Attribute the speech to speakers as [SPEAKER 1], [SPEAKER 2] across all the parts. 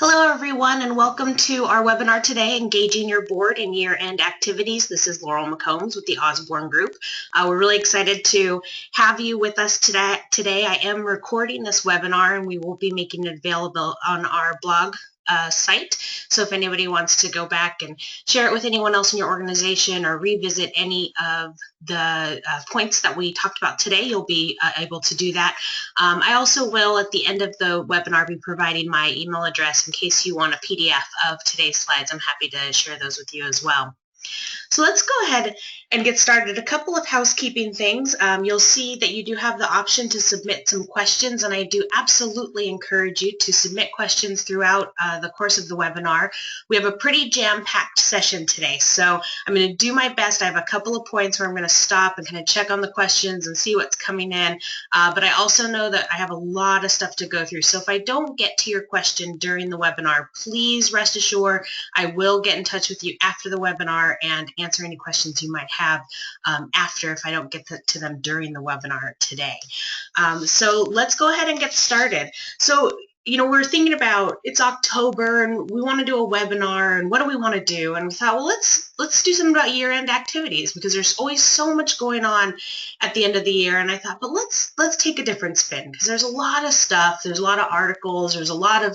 [SPEAKER 1] Hello everyone and welcome to our webinar today, Engaging Your Board in Year-End Activities. This is Laurel McCombs with the Osborne Group. We're really excited to have you with us today. I am recording this webinar and we will be making it available on our blog site. So if anybody wants to go back and share it with anyone else in your organization or revisit any of the points that we talked about today, you'll be able to do that. I also will, at the end of the webinar, be providing my email address in case you want a PDF of today's slides. I'm happy to share those with you as well. So let's go ahead and get started. A couple of housekeeping things. You'll see that you do have the option to submit some questions, and I do absolutely encourage you to submit questions throughout the course of the webinar. We have a pretty jam-packed session today, so I'm going to do my best. I have a couple of points where I'm going to stop and kind of check on the questions and see what's coming in, but I also know that I have a lot of stuff to go through, so if I don't get to your question during the webinar, please rest assured I will get in touch with you after the webinar and answer any questions you might have after if I don't get to them during the webinar today. So let's go ahead and get started. So, you know, we're thinking about it's October and we want to do a webinar and what do we want to do? And we thought, well, let's do something about year-end activities because there's always so much going on at the end of the year. And I thought, but let's take a different spin because there's a lot of stuff, there's a lot of articles, there's a lot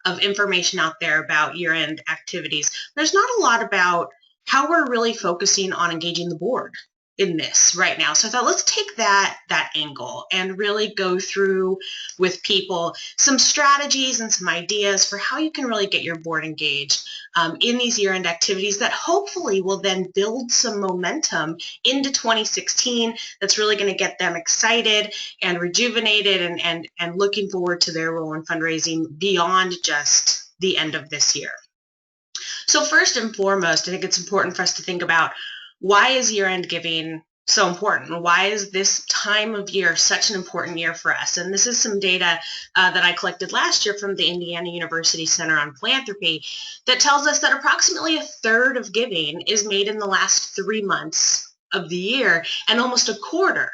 [SPEAKER 1] of information out there about year-end activities. There's not a lot about how we're really focusing on engaging the board in this right now. So I thought let's take that angle and really go through with people some strategies and some ideas for how you can really get your board engaged in these year-end activities that hopefully will then build some momentum into 2016 that's really going to get them excited and rejuvenated and looking forward to their role in fundraising beyond just the end of this year. So first and foremost, I think it's important for us to think about why is year-end giving so important? Why is this time of year such an important year for us? And this is some data that I collected last year from the Indiana University Center on Philanthropy that tells us that approximately a third of giving is made in the last 3 months of the year, and almost a quarter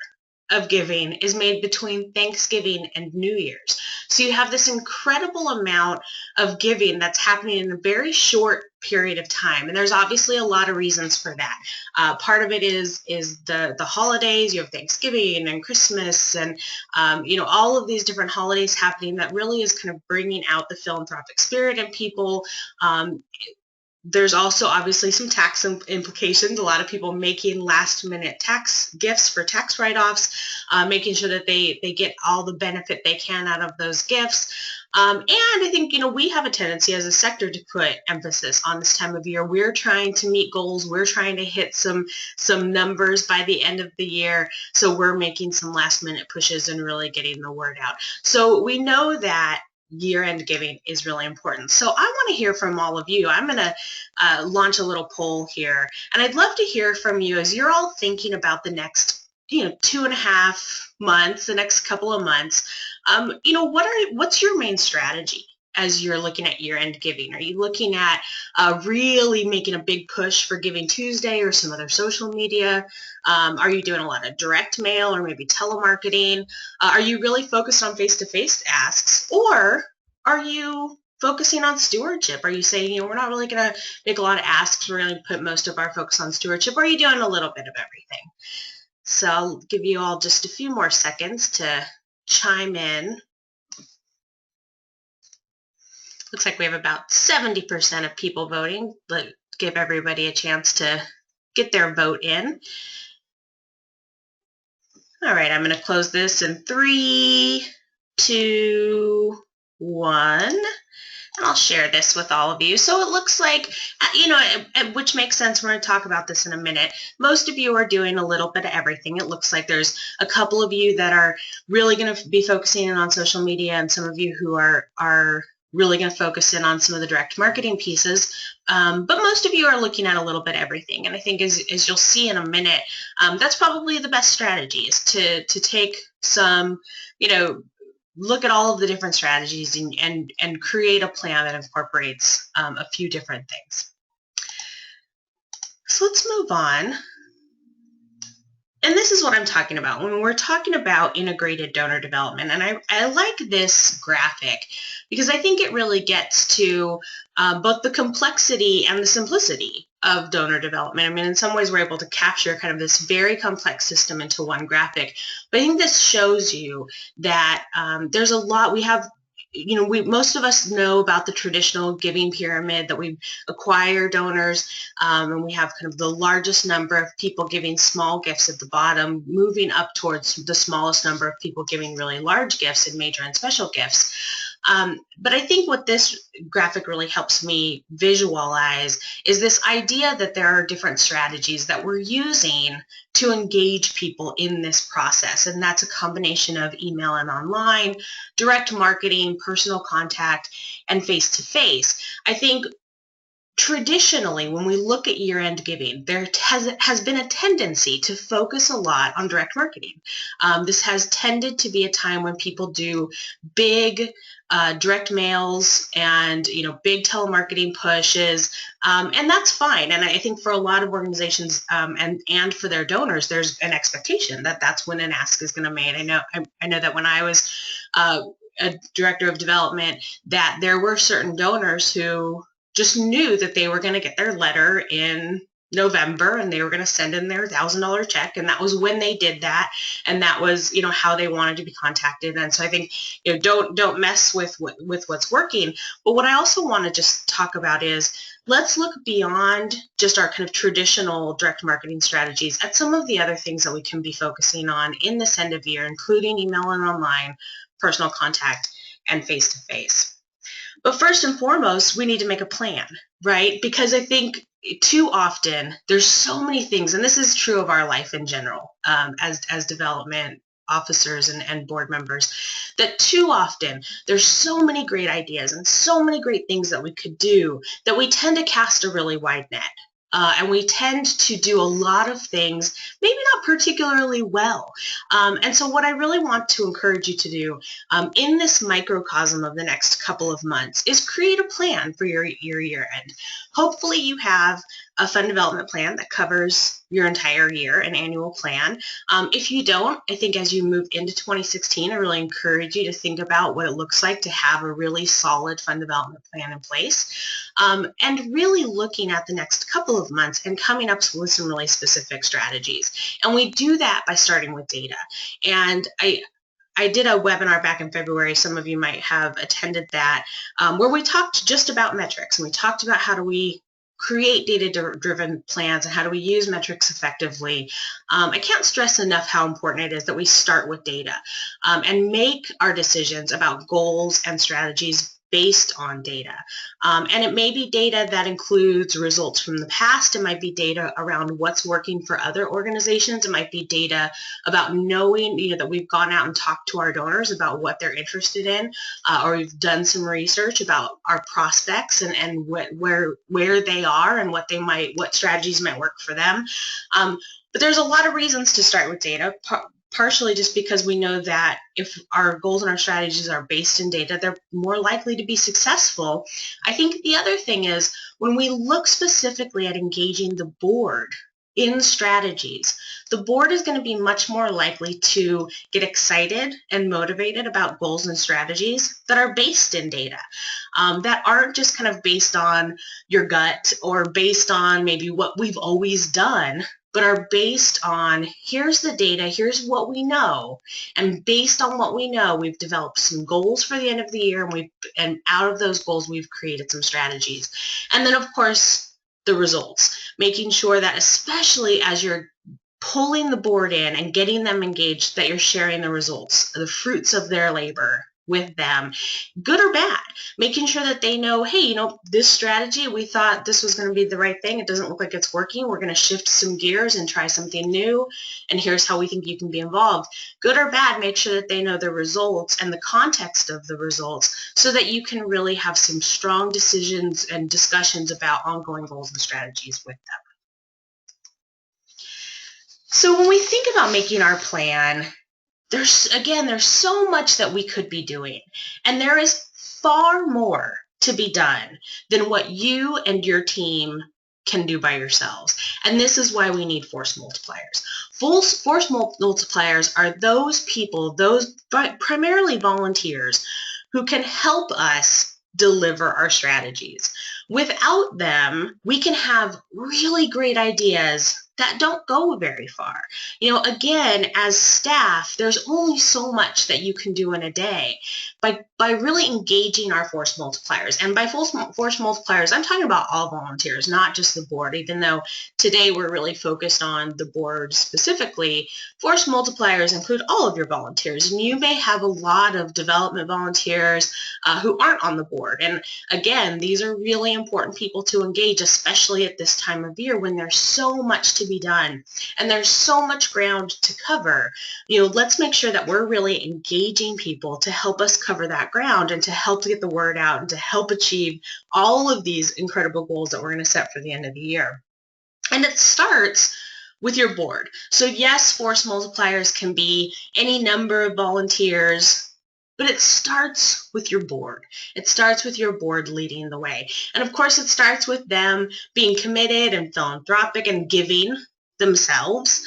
[SPEAKER 1] of giving is made between Thanksgiving and New Year's. So you have this incredible amount of giving that's happening in a very short period of time. And there's obviously a lot of reasons for that. Part of it is the holidays. You have Thanksgiving and Christmas and you know, all of these different holidays happening that really is kind of bringing out the philanthropic spirit in people. There's also obviously some tax implications. A lot of people making last-minute tax gifts for tax write-offs, making sure that they get all the benefit they can out of those gifts. And I think, you know, we have a tendency as a sector to put emphasis on this time of year. We're trying to meet goals. We're trying to hit some numbers by the end of the year. So we're making some last-minute pushes and really getting the word out. So we know that year-end giving is really important. So I want to hear from all of you. I'm going to launch a little poll here, and I'd love to hear from you as you're all thinking about the next, you know, 2.5 months, the next couple of months. You know, what's your main strategy as you're looking at year-end giving? Are you looking at really making a big push for Giving Tuesday or some other social media? Are you doing a lot of direct mail or maybe telemarketing? Are you really focused on face-to-face asks, or are you focusing on stewardship? Are you saying, you know, we're not really going to make a lot of asks, we're going to put most of our focus on stewardship? Or are you doing a little bit of everything? So I'll give you all just a few more seconds to chime in. Looks like we have about 70% of people voting, but give everybody a chance to get their vote in. All right, I'm going to close this in 3, 2, 1, and I'll share this with all of you. So it looks like, you know, which makes sense. We're going to talk about this in a minute. Most of you are doing a little bit of everything. It looks like there's a couple of you that are really going to be focusing in on social media, and some of you who are really going to focus in on some of the direct marketing pieces, but most of you are looking at a little bit of everything. And I think as you'll see in a minute, that's probably the best strategy, is to take some, you know, look at all of the different strategies and create a plan that incorporates a few different things. So let's move on And this is what I'm talking about when we're talking about integrated donor development. And I like this graphic because I think it really gets to both the complexity and the simplicity of donor development. I mean, in some ways, we're able to capture kind of this very complex system into one graphic. But I think this shows you that there's a lot. We have, most of us know about the traditional giving pyramid, that we acquire donors, and we have kind of the largest number of people giving small gifts at the bottom, moving up towards the smallest number of people giving really large gifts and major and special gifts. But I think what this graphic really helps me visualize is this idea that there are different strategies that we're using to engage people in this process. And that's a combination of email and online, direct marketing, personal contact, and face-to-face. I think traditionally, when we look at year-end giving, there has been a tendency to focus a lot on direct marketing. This has tended to be a time when people do big direct mails and big telemarketing pushes, and that's fine. And I think for a lot of organizations and for their donors, there's an expectation that that's when an ask is going to be made. I know that when I was a director of development, that there were certain donors who just knew that they were going to get their letter in November and they were going to send in their $1,000 check, and that was when they did that, and that was how they wanted to be contacted. And so I think don't mess with what's working. But what I also want to just talk about is, let's look beyond just our kind of traditional direct marketing strategies at some of the other things that we can be focusing on in this end of year, including email and online, personal contact, and face-to-face. But first and foremost, we need to make a plan, right? Because I think too often there's so many things, and this is true of our life in general, as development officers and board members, that too often there's so many great ideas and so many great things that we could do that we tend to cast a really wide net. And we tend to do a lot of things, maybe not particularly well. And so what I really want to encourage you to do in this microcosm of the next couple of months is create a plan for your year end. Hopefully you have a fund development plan that covers your entire year, an annual plan. If you don't, I think as you move into 2016, I really encourage you to think about what it looks like to have a really solid fund development plan in place, and really looking at the next couple of months and coming up with some really specific strategies. And we do that by starting with data. And I did a webinar back in February, some of you might have attended that, where we talked just about metrics, and we talked about how do we create data-driven plans and how do we use metrics effectively. I can't stress enough how important it is that we start with data and make our decisions about goals and strategies based on data. And it may be data that includes results from the past. It might be data around what's working for other organizations. It might be data about knowing, that we've gone out and talked to our donors about what they're interested in, or we've done some research about our prospects and where they are and what strategies might work for them. But there's a lot of reasons to start with data. Partially just because we know that if our goals and our strategies are based in data, they're more likely to be successful. I think the other thing is when we look specifically at engaging the board in strategies, the board is going to be much more likely to get excited and motivated about goals and strategies that are based in data, that aren't just kind of based on your gut or based on maybe what we've always done, but are based on, here's the data, here's what we know, and based on what we know, we've developed some goals for the end of the year, and out of those goals, we've created some strategies. And then, of course, the results, making sure that especially as you're pulling the board in and getting them engaged, that you're sharing the results, the fruits of their labor with them, good or bad, making sure that they know, hey, this strategy, we thought this was going to be the right thing. It doesn't look like it's working. We're going to shift some gears and try something new. And here's how we think you can be involved. Good or bad, make sure that they know the results and the context of the results so that you can really have some strong decisions and discussions about ongoing goals and strategies with them. So when we think about making our plan, there's so much that we could be doing, and there is far more to be done than what you and your team can do by yourselves. And this is why we need force multipliers. Force multipliers are those people, those primarily volunteers, who can help us deliver our strategies. Without them, we can have really great ideas that don't go very far. Again, as staff, there's only so much that you can do in a day. By really engaging our force multipliers, and by force multipliers, I'm talking about all volunteers, not just the board, even though today we're really focused on the board specifically. Force multipliers include all of your volunteers, and you may have a lot of development volunteers who aren't on the board. And again, these are really important people to engage, especially at this time of year when there's so much to be done and there's so much ground to cover. Let's make sure that we're really engaging people to help us cover that ground and to help get the word out and to help achieve all of these incredible goals that we're going to set for the end of the year. And it starts with your board. So yes, force multipliers can be any number of volunteers, but it starts with your board. It starts with your board leading the way. And of course, it starts with them being committed and philanthropic and giving themselves,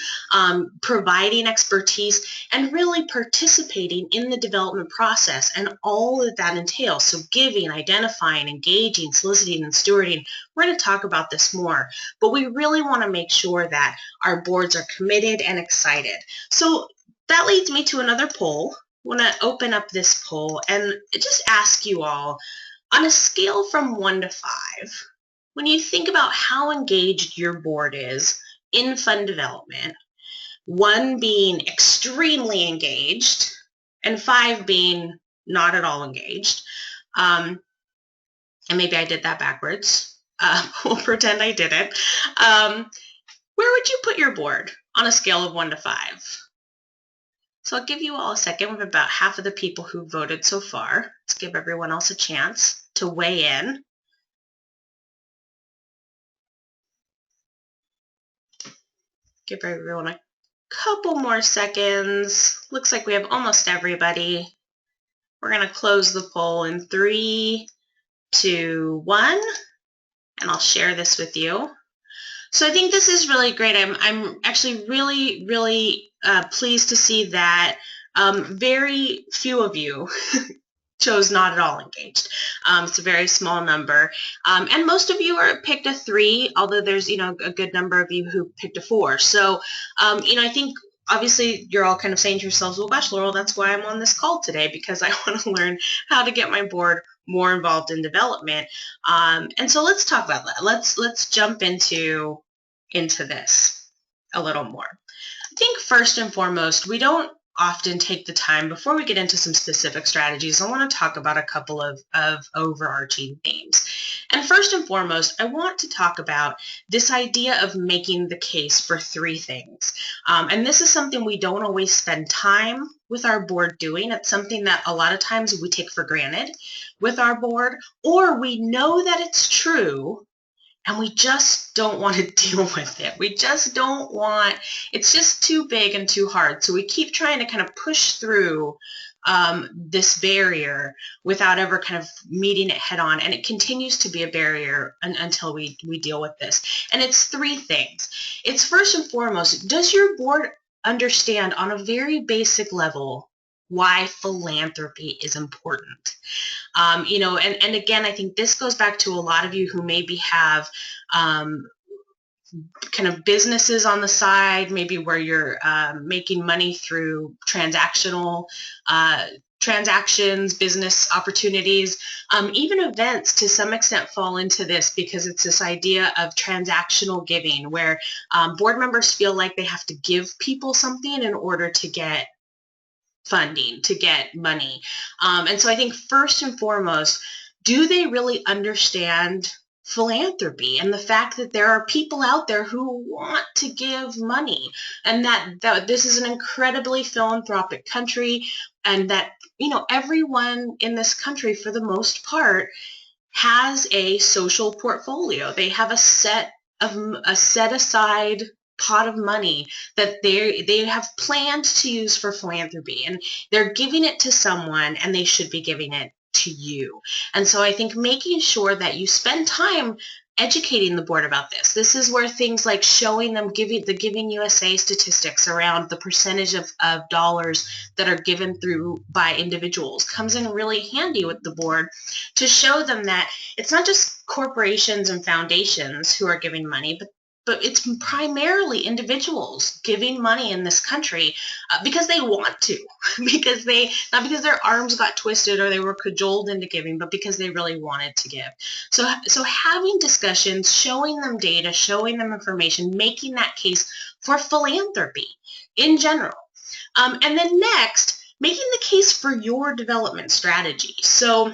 [SPEAKER 1] providing expertise, and really participating in the development process and all that that entails. So giving, identifying, engaging, soliciting, and stewarding. We're going to talk about this more, but we really want to make sure that our boards are committed and excited. So that leads me to another poll. I want to open up this poll and just ask you all, on a scale from 1 to 5, when you think about how engaged your board is in fund development, 1 being extremely engaged and 5 being not at all engaged, and maybe I did that backwards. We'll pretend I did it. Where would you put your board on a scale of 1 to 5? So I'll give you all a second. We have about half of the people who voted so far. Let's give everyone else a chance to weigh in. Give everyone a couple more seconds. Looks like we have almost everybody. We're going to close the poll in 3, 2, 1, and I'll share this with you. So I think this is really great. I'm actually really, really pleased to see that very few of you chose not at all engaged. It's a very small number. And most of you picked a 3, although there's, a good number of you who picked a 4. So, I think obviously you're all kind of saying to yourselves, well, gosh, Laurel, that's why I'm on this call today, because I want to learn how to get my board more involved in development. And so let's talk about that. Let's jump into this a little more. I think first and foremost, we don't often take the time, before we get into some specific strategies, I want to talk about a couple of overarching themes. And first and foremost, I want to talk about this idea of making the case for 3 things. And this is something we don't always spend time with our board doing. It's something that a lot of times we take for granted with our board, or we know that it's true, and we just don't want to deal with it. We just don't want, it's just too big and too hard. So we keep trying to kind of push through this barrier without ever kind of meeting it head on. And it continues to be a barrier until we deal with this. And it's 3 things. It's first and foremost, does your board understand on a very basic level why philanthropy is important? And again, I think this goes back to a lot of you who maybe have kind of businesses on the side, maybe where you're making money through transactional transactions, business opportunities, even events to some extent fall into this, because it's this idea of transactional giving where board members feel like they have to give people something in order to get funding, to get money. And so I think first and foremost, do they really understand philanthropy and the fact that there are people out there who want to give money, and that this is an incredibly philanthropic country, and that everyone in this country for the most part has a social portfolio. They have a set aside pot of money that they have planned to use for philanthropy, and they're giving it to someone, and they should be giving it to you. And so I think making sure that you spend time educating the board about this. This is where things like showing them the Giving USA statistics around the percentage of dollars that are given through by individuals comes in really handy with the board to show them that it's not just corporations and foundations who are giving money, but it's primarily individuals giving money in this country because they want to, not because their arms got twisted or they were cajoled into giving, but because they really wanted to give. So having discussions, showing them data, showing them information, making that case for philanthropy in general. And then next, making the case for your development strategy. So,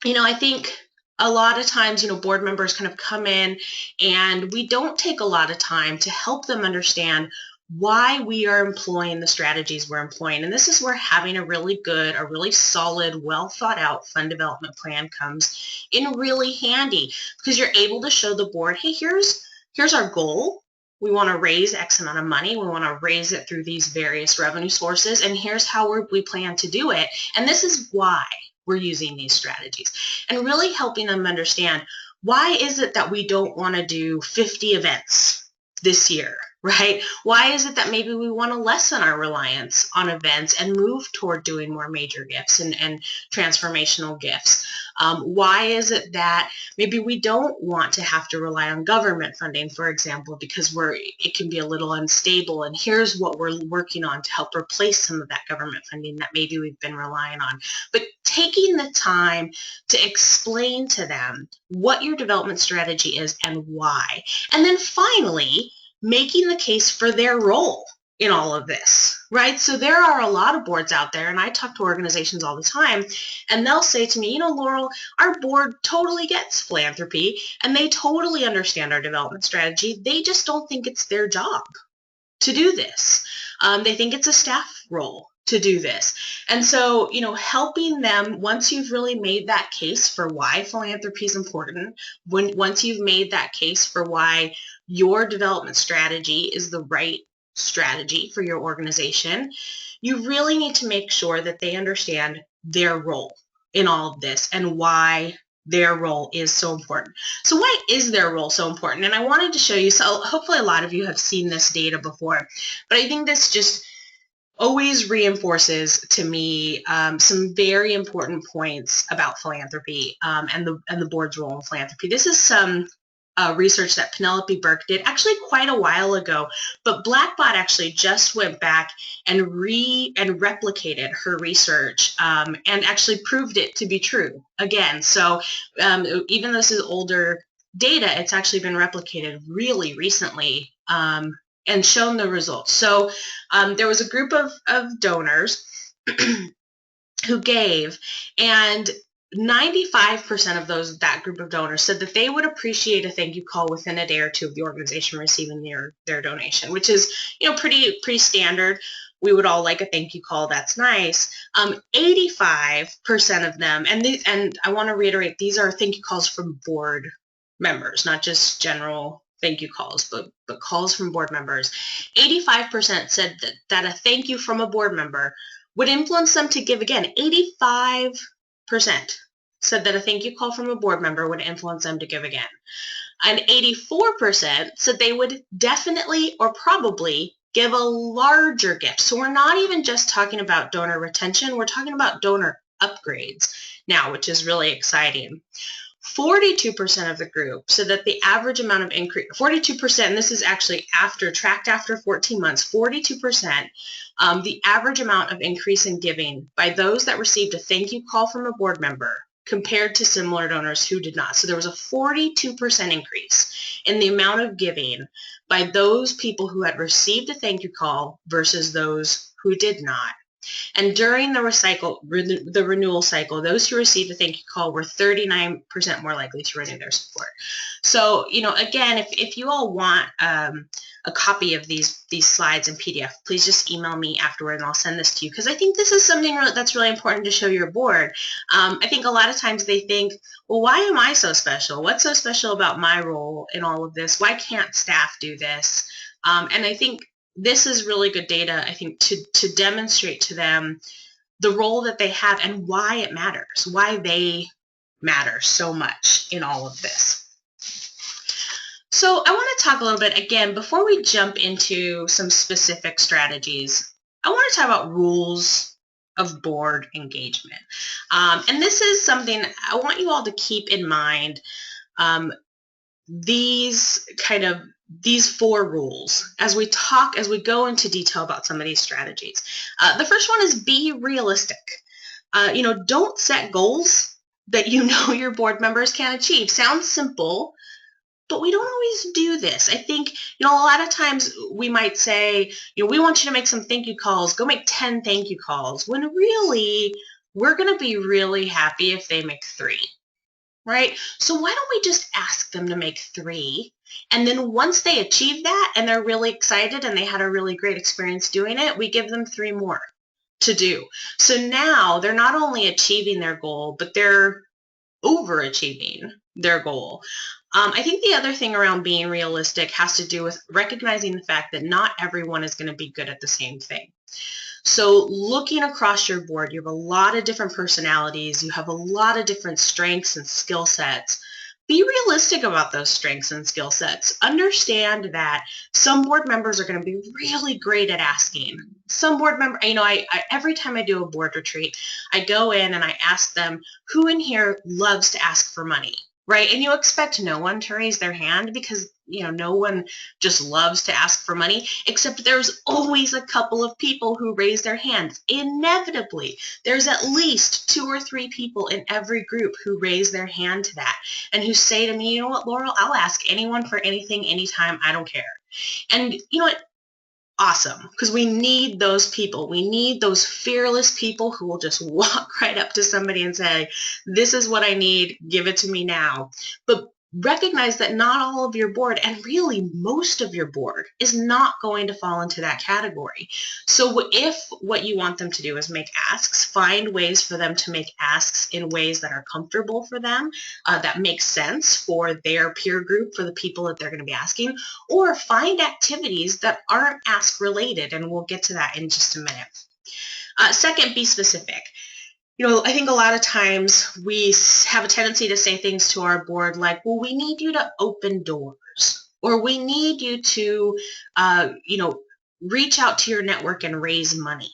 [SPEAKER 1] I think a lot of times, board members kind of come in and we don't take a lot of time to help them understand why we are employing the strategies we're employing. And this is where having a really solid, well thought out fund development plan comes in really handy, because you're able to show the board, hey, here's our goal. We want to raise X amount of money. We want to raise it through these various revenue sources. And here's how we plan to do it. And this is why we're using these strategies, and really helping them understand, why is it that we don't want to do 50 events this year, right? Why is it that maybe we want to lessen our reliance on events and move toward doing more major gifts and transformational gifts? Why is it that maybe we don't want to have to rely on government funding, for example, because it can be a little unstable, and here's what we're working on to help replace some of that government funding that maybe we've been relying on. But taking the time to explain to them what your development strategy is and why. And then finally, making the case for their role in all of this, right? So there are a lot of boards out there, and I talk to organizations all the time, and they'll say to me, Laurel, our board totally gets philanthropy, and they totally understand our development strategy. They just don't think it's their job to do this. They think it's a staff role to do this. And so, helping them, once you've really made that case for why philanthropy is important, once you've made that case for why your development strategy is the right strategy for your organization, you really need to make sure that they understand their role in all of this and why their role is so important. So why is their role so important? And I wanted to show you, so hopefully a lot of you have seen this data before, but I think this just always reinforces to me some very important points about philanthropy and the board's role in philanthropy. This is some research that Penelope Burke did actually quite a while ago, but Blackbot actually just went back and replicated her research and actually proved it to be true again. So even though this is older data, it's actually been replicated really recently and shown the results. So there was a group of donors who gave, and 95% of that group of donors said that they would appreciate a thank you call within a day or two of the organization receiving their donation, which is pretty standard. We would all like a thank you call. That's nice. 85% of them, and I want to reiterate, these are thank you calls from board members, not just general thank you calls, but calls from board members. 85% said that a thank you from a board member would influence them to give again. 85% said that a thank you call from a board member would influence them to give again. And 84% said they would definitely or probably give a larger gift. So we're not even just talking about donor retention, we're talking about donor upgrades now, which is really exciting. 42% of the group said that the average amount of increase, 42%, and this is actually tracked after 14 months, 42%, the average amount of increase in giving by those that received a thank you call from a board member compared to similar donors who did not. So there was a 42% increase in the amount of giving by those people who had received a thank you call versus those who did not. And during the renewal cycle, those who received a thank you call were 39% more likely to renew their support. So, again, if you all want a copy of these slides in PDF, please just email me afterward and I'll send this to you, because I think this is something that's really important to show your board. I think a lot of times they think, well, why am I so special? What's so special about my role in all of this? Why can't staff do this? And I think this is really good data, I think, to demonstrate to them the role that they have and why it matters, why they matter so much in all of this. So I want to talk a little bit, again, before we jump into some specific strategies, I want to talk about rules of board engagement. And this is something I want you all to keep in mind. These 4 rules as we go into detail about some of these strategies. The first one is be realistic. Don't set goals that your board members can achieve. Sounds simple, but we don't always do this. I think, a lot of times we might say, we want you to make some thank you calls, go make 10 thank you calls, when really we're going to be really happy if they make 3. Right? So why don't we just ask them to make 3? And then once they achieve that and they're really excited and they had a really great experience doing it, we give them 3 more to do. So now they're not only achieving their goal, but they're overachieving their goal. I think the other thing around being realistic has to do with recognizing the fact that not everyone is going to be good at the same thing. So looking across your board, you have a lot of different personalities, you have a lot of different strengths and skill sets. Be realistic about those strengths and skill sets. Understand that some board members are going to be really great at asking. Some board members, I every time I do a board retreat, I go in and I ask them, who in here loves to ask for money? Right? And you expect no one to raise their hand because, no one just loves to ask for money, except there's always a couple of people who raise their hands. Inevitably, there's at least 2 or 3 people in every group who raise their hand to that and who say to me, you know what, Laurel, I'll ask anyone for anything, anytime, I don't care. And you know what? Awesome, because we need those people. We need those fearless people who will just walk right up to somebody and say, this is what I need, give it to me now. But recognize that not all of your board, and really most of your board, is not going to fall into that category. So if what you want them to do is make asks, find ways for them to make asks in ways that are comfortable for them, that make sense for their peer group, for the people that they're going to be asking, or find activities that aren't ask related, and we'll get to that in just a minute. Second, be specific. I think a lot of times we have a tendency to say things to our board like, well, we need you to open doors, or we need you to, reach out to your network and raise money.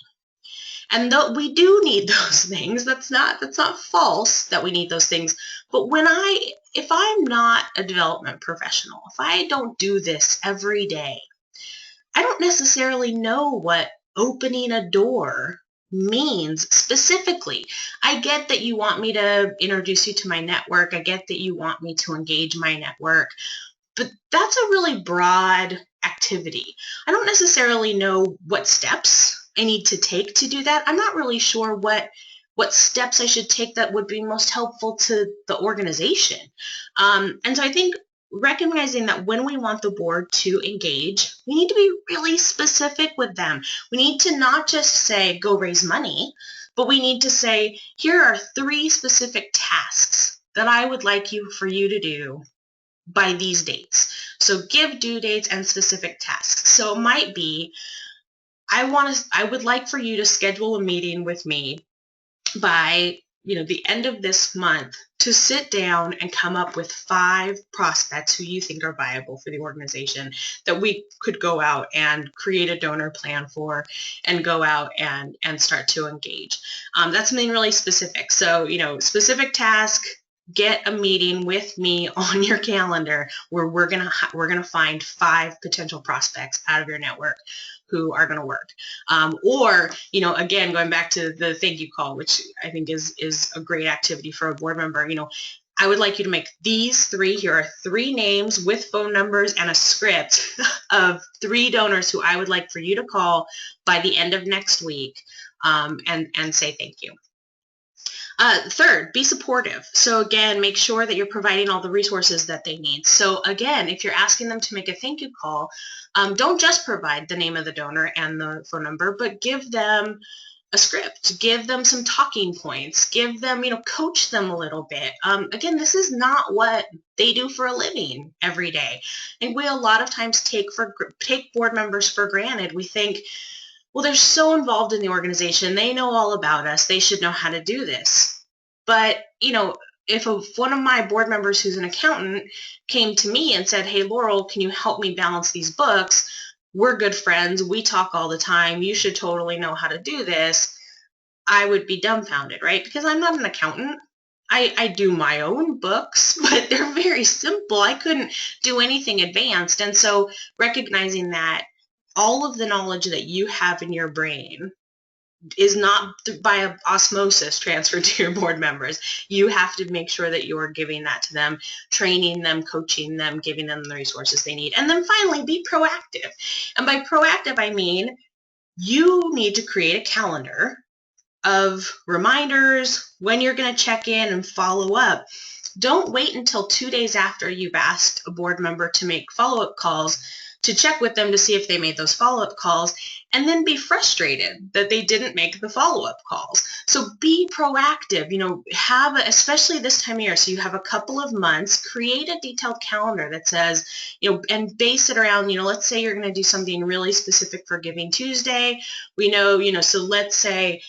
[SPEAKER 1] And though we do need those things, that's not false that we need those things. But if I'm not a development professional, if I don't do this every day, I don't necessarily know what opening a door means specifically. I get that you want me to introduce you to my network. I get that you want me to engage my network, but that's a really broad activity. I don't necessarily know what steps I need to take to do that. I'm not really sure what steps I should take that would be most helpful to the organization. And so I think recognizing that when we want the board to engage, we need to be really specific with them. We need to not just say, go raise money, but we need to say, here are 3 specific tasks that I would like for you to do by these dates. So give due dates and specific tasks. So it might be, I would like for you to schedule a meeting with me by the end of this month to sit down and come up with 5 prospects who you think are viable for the organization that we could go out and create a donor plan for and go out and start to engage. That's something really specific. So, specific task, get a meeting with me on your calendar where we're gonna find 5 potential prospects out of your network who are going to work. Or, again, going back to the thank you call, which I think is a great activity for a board member. I would like you to make these 3. Here are 3 names with phone numbers and a script of 3 donors who I would like for you to call by the end of next week and say thank you. Third, be supportive. So again, make sure that you're providing all the resources that they need. So again, if you're asking them to make a thank you call, don't just provide the name of the donor and the phone number, but give them a script, give them some talking points, give them, coach them a little bit. Again, this is not what they do for a living every day. And we a lot of times take board members for granted. We think, well, they're so involved in the organization. They know all about us. They should know how to do this. But, if one of my board members who's an accountant came to me and said, hey, Laurel, can you help me balance these books? We're good friends. We talk all the time. You should totally know how to do this. I would be dumbfounded, right? Because I'm not an accountant. I do my own books, but they're very simple. I couldn't do anything advanced. And so recognizing that all of the knowledge that you have in your brain is not by osmosis transferred to your board members. You have to make sure that you're giving that to them, training them, coaching them, giving them the resources they need. And then finally, be proactive. And by proactive, I mean you need to create a calendar of reminders when you're going to check in and follow up. Don't wait until 2 days after you've asked a board member to make follow-up calls to check with them to see if they made those follow-up calls, and then be frustrated that they didn't make the follow-up calls. So be proactive, especially this time of year, so you have a couple of months, create a detailed calendar that says, and base it around, let's say you're going to do something really specific for Giving Tuesday. We know, so let's say,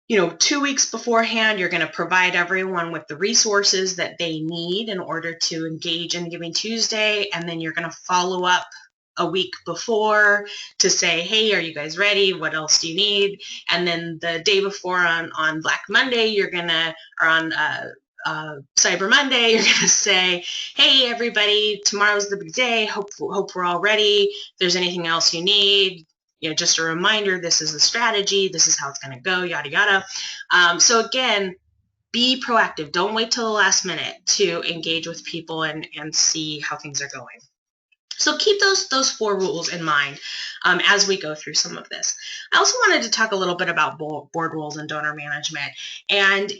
[SPEAKER 1] 2 weeks beforehand, you're going to provide everyone with the resources that they need in order to engage in Giving Tuesday, and then you're going to follow up a week before to say, hey, are you guys ready? What else do you need? And then the day before on Black Monday, or on Cyber Monday, you're going to say, hey, everybody, tomorrow's the big day. Hope we're all ready. If there's anything else you need, just a reminder, this is the strategy, this is how it's going to go, yada, yada. So again, be proactive. Don't wait till the last minute to engage with people and see how things are going. So keep those 4 rules in mind as we go through some of this. I also wanted to talk a little bit about board rules and donor management. And,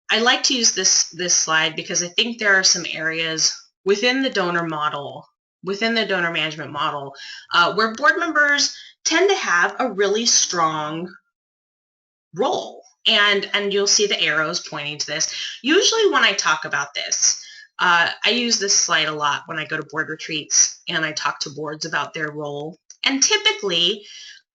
[SPEAKER 1] I like to use this slide because I think there are some areas within the donor management model, where board members tend to have a really strong role. And you'll see the arrows pointing to this. Usually when I talk about this, I use this slide a lot when I go to board retreats and I talk to boards about their role. And typically,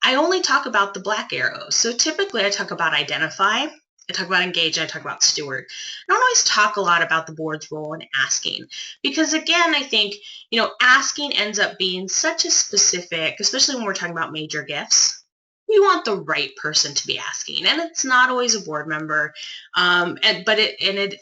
[SPEAKER 1] I only talk about the black arrows. So typically I talk about identify, I talk about engage, I talk about steward. I don't always talk a lot about the board's role in asking, because again, I think, asking ends up being such a specific, especially when we're talking about major gifts. We want the right person to be asking, and it's not always a board member, but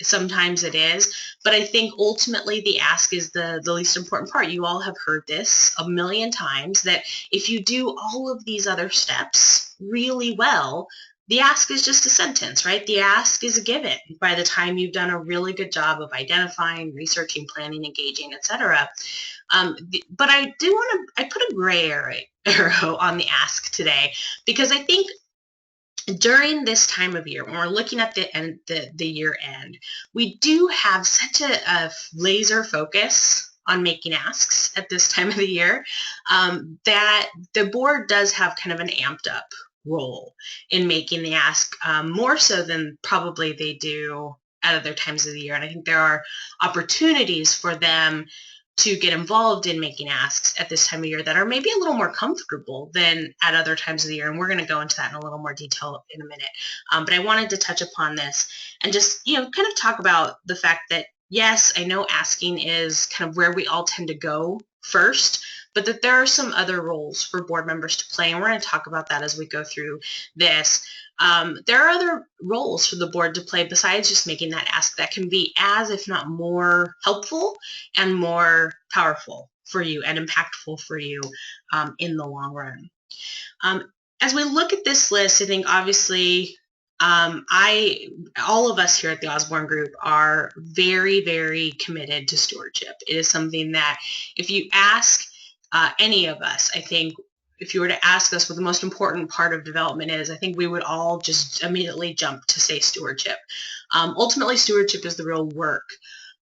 [SPEAKER 1] sometimes it is. But I think ultimately the ask is the least important part. You all have heard this a million times, that if you do all of these other steps really well, the ask is just a sentence, right? The ask is a given by the time you've done a really good job of identifying, researching, planning, engaging, etc. But I put a gray arrow on the ask today, because I think during this time of year, when we're looking at the year end, we do have such a laser focus on making asks at this time of the year, that the board does have kind of an amped up role in making the ask, more so than probably they do at other times of the year. And I think there are opportunities for them to get involved in making asks at this time of year that are maybe a little more comfortable than at other times of the year. And we're going to go into that in a little more detail in a minute. But I wanted to touch upon this and just, kind of talk about the fact that, yes, I know asking is kind of where we all tend to go first, but that there are some other roles for board members to play. And we're going to talk about that as we go through this. There are other roles for the board to play besides just making that ask that can be as, if not more, helpful and more powerful for you and impactful for you in the long run. As we look at this list, I think obviously all of us here at the Osborne Group are very, very committed to stewardship. It is something that if you ask any of us, I think, if you were to ask us what the most important part of development is, I think we would all just immediately jump to say stewardship. Ultimately, stewardship is the real work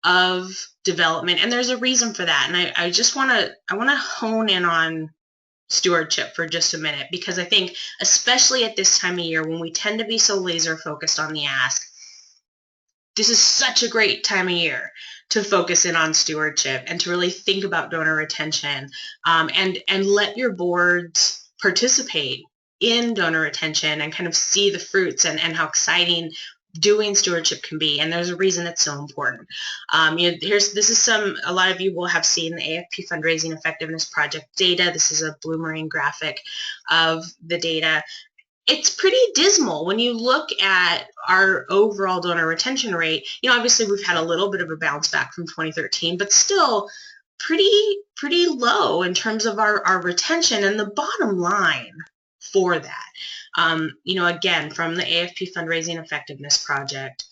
[SPEAKER 1] of development, and there's a reason for that. And I just want to hone in on stewardship for just a minute, because I think, especially at this time of year when we tend to be so laser focused on the ask, this is such a great time of year to focus in on stewardship and to really think about donor retention, and let your boards participate in donor retention and kind of see the fruits and how exciting doing stewardship can be, and there's a reason it's so important. A lot of you will have seen the AFP Fundraising Effectiveness Project data. This is a blue marine graphic of the data. It's pretty dismal when you look at our overall donor retention rate. Obviously we've had a little bit of a bounce back from 2013, but still pretty low in terms of our retention. And the bottom line for that, again, from the AFP Fundraising Effectiveness Project,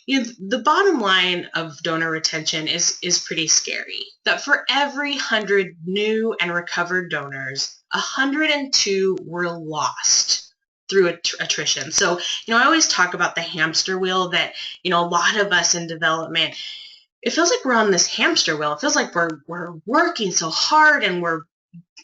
[SPEAKER 1] the bottom line of donor retention is pretty scary. That for every 100 new and recovered donors, 102 were lost through attrition. So, I always talk about the hamster wheel that, a lot of us in development, it feels like we're on this hamster wheel. It feels like we're working so hard and we're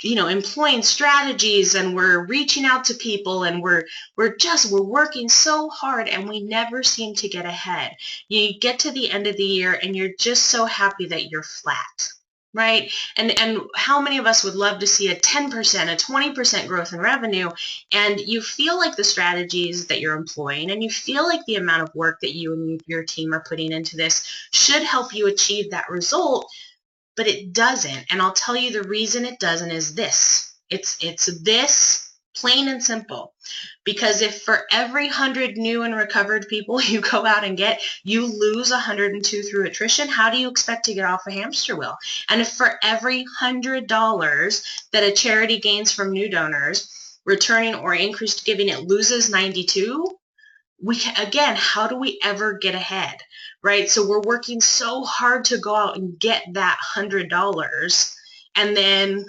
[SPEAKER 1] employing strategies and we're reaching out to people and we're working so hard and we never seem to get ahead. You get to the end of the year and you're just so happy that you're flat, right? And how many of us would love to see a 10%, a 20% growth in revenue, and you feel like the strategies that you're employing and you feel like the amount of work that you and your team are putting into this should help you achieve that result, but it doesn't. And I'll tell you the reason it doesn't is this. It's this, plain and simple. Because if for every 100 new and recovered people you go out and get, you lose 102 through attrition, how do you expect to get off a hamster wheel? And if for every $100 that a charity gains from new donors, returning or increased giving, it loses 92, again, how do we ever get ahead, right? So we're working so hard to go out and get that $100, and then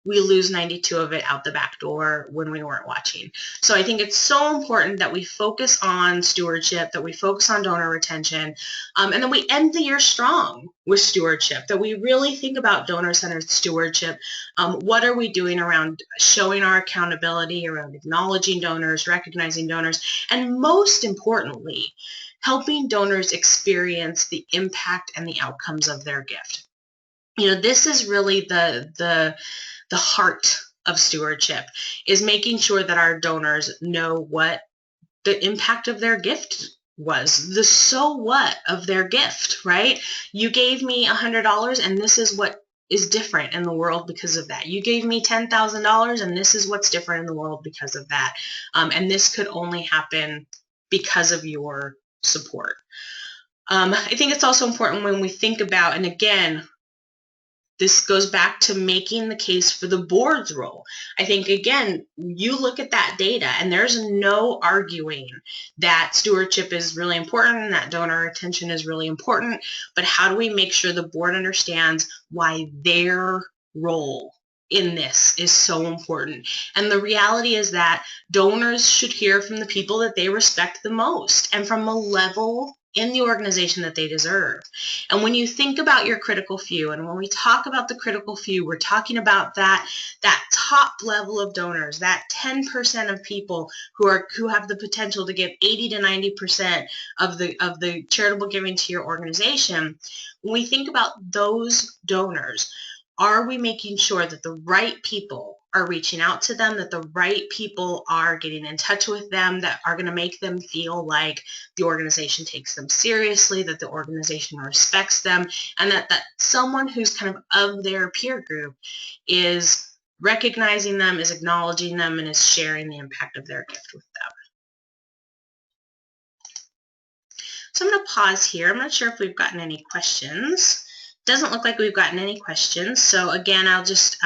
[SPEAKER 1] we lose 92 of it out the back door when we weren't watching. So I think it's so important that we focus on stewardship, that we focus on donor retention, and then we end the year strong with stewardship, that we really think about donor-centered stewardship. What are we doing around showing our accountability, around acknowledging donors, recognizing donors, and most importantly, helping donors experience the impact and the outcomes of their gift. This is really the heart of stewardship, is making sure that our donors know what the impact of their gift was, the so what of their gift, right? You gave me $100 and this is what is different in the world because of that. You gave me $10,000 and this is what's different in the world because of that. And this could only happen because of your support. I think it's also important when we think about, and again, this goes back to making the case for the board's role. I think, again, you look at that data and there's no arguing that stewardship is really important and that donor retention is really important, but how do we make sure the board understands why their role in this is so important? And the reality is that donors should hear from the people that they respect the most and from a level in the organization that they deserve. And when you think about your critical few, and when we talk about the critical few, we're talking about that top level of donors, that 10% of people who have the potential to give 80 to 90% of the charitable giving to your organization. When we think about those donors, are we making sure that the right people are reaching out to them, that the right people are getting in touch with them, that are going to make them feel like the organization takes them seriously, that the organization respects them, and that someone who's kind of their peer group is recognizing them, is acknowledging them, and is sharing the impact of their gift with them. So I'm going to pause here. I'm not sure if we've gotten any questions. Doesn't look like we've gotten any questions. So again, I'll just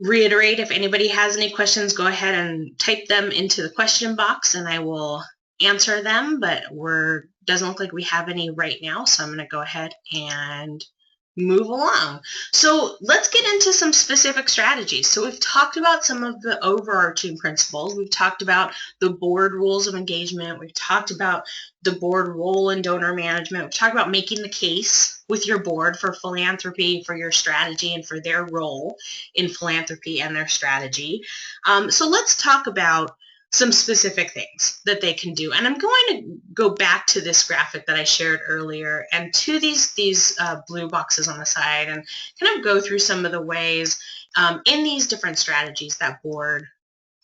[SPEAKER 1] reiterate, if anybody has any questions, go ahead and type them into the question box and I will answer them, but doesn't look like we have any right now, so I'm going to go ahead and move along. So let's get into some specific strategies. So we've talked about some of the overarching principles. We've talked about the board rules of engagement. We've talked about the board role in donor management. We've talked about making the case with your board for philanthropy, for your strategy, and for their role in philanthropy and their strategy. So let's talk about some specific things that they can do. And I'm going to go back to this graphic that I shared earlier and to these blue boxes on the side and kind of go through some of the ways in these different strategies that board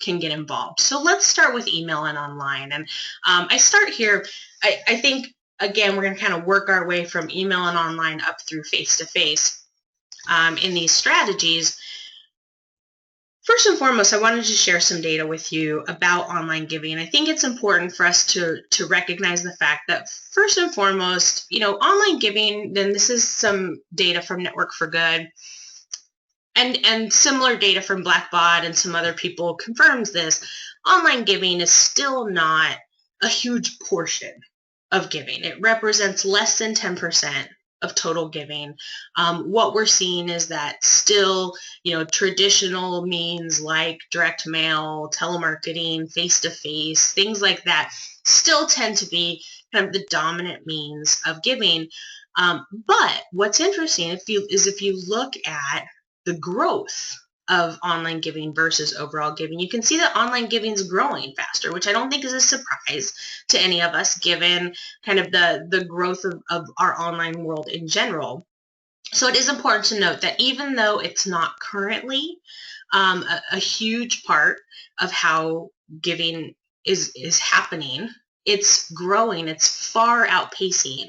[SPEAKER 1] can get involved. So let's start with email and online. And I start here, I think, again, we're going to kind of work our way from email and online up through face-to-face in these strategies. First and foremost, I wanted to share some data with you about online giving. I think it's important for us to recognize the fact that first and foremost, online giving, then this is some data from Network for Good, and similar data from Blackbaud and some other people confirms this. Online giving is still not a huge portion of giving. It represents less than 10% of total giving. What we're seeing is that still, traditional means like direct mail, telemarketing, face-to-face, things like that still tend to be kind of the dominant means of giving. But what's interesting if you look at the growth of online giving versus overall giving, you can see that online giving is growing faster, which I don't think is a surprise to any of us given kind of the growth of our online world in general. So it is important to note that even though it's not currently a huge part of how giving is happening, it's growing. It's far outpacing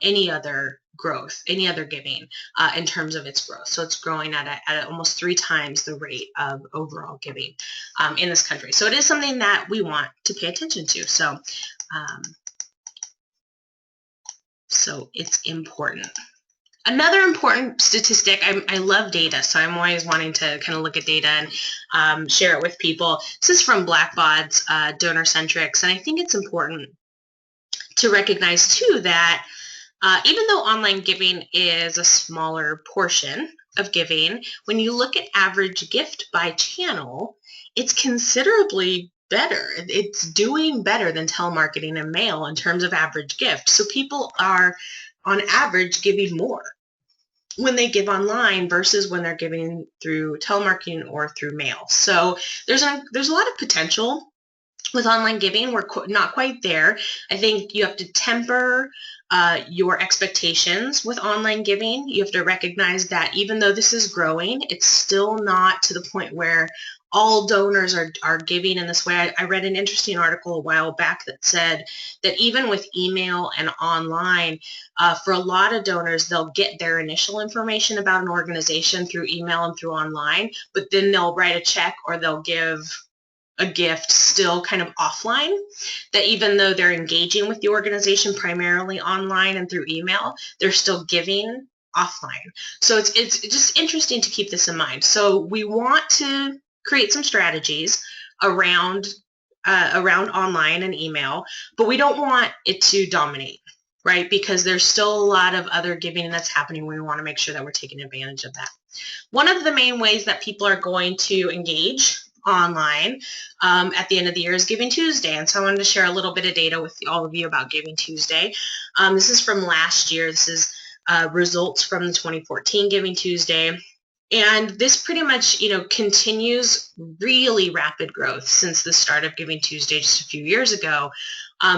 [SPEAKER 1] any other growth, any other giving in terms of its growth. So it's growing at almost 3 times the rate of overall giving in this country. So it is something that we want to pay attention to. So it's important. Another important statistic, I love data, so I'm always wanting to kind of look at data and share it with people. This is from Blackbaud's Donor Centrics, and I think it's important to recognize too that even though online giving is a smaller portion of giving, when you look at average gift by channel, it's considerably better. It's doing better than telemarketing and mail in terms of average gift. So people are on average giving more when they give online versus when they're giving through telemarketing or through mail. So there's a lot of potential with online giving. We're not quite there. I think you have to temper your expectations with online giving. You have to recognize that even though this is growing, it's still not to the point where all donors are giving in this way. I read an interesting article a while back that said that even with email and online, for a lot of donors, they'll get their initial information about an organization through email and through online, but then they'll write a check or they'll give a gift still kind of offline, that even though they're engaging with the organization primarily online and through email, they're still giving offline. So it's just interesting to keep this in mind. So we want to create some strategies around online and email, but we don't want it to dominate, right? Because there's still a lot of other giving that's happening. We want to make sure that we're taking advantage of that. One of the main ways that people are going to engage online at the end of the year is Giving Tuesday, and so I wanted to share a little bit of data with all of you about Giving Tuesday. This is from last year. This is results from the 2014 Giving Tuesday. And this pretty much, continues really rapid growth since the start of Giving Tuesday just a few years ago.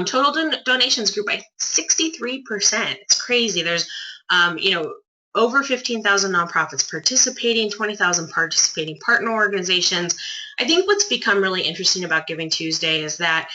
[SPEAKER 1] Total donations grew by 63%. It's crazy. There's, over 15,000 nonprofits participating, 20,000 participating partner organizations. I think what's become really interesting about Giving Tuesday is that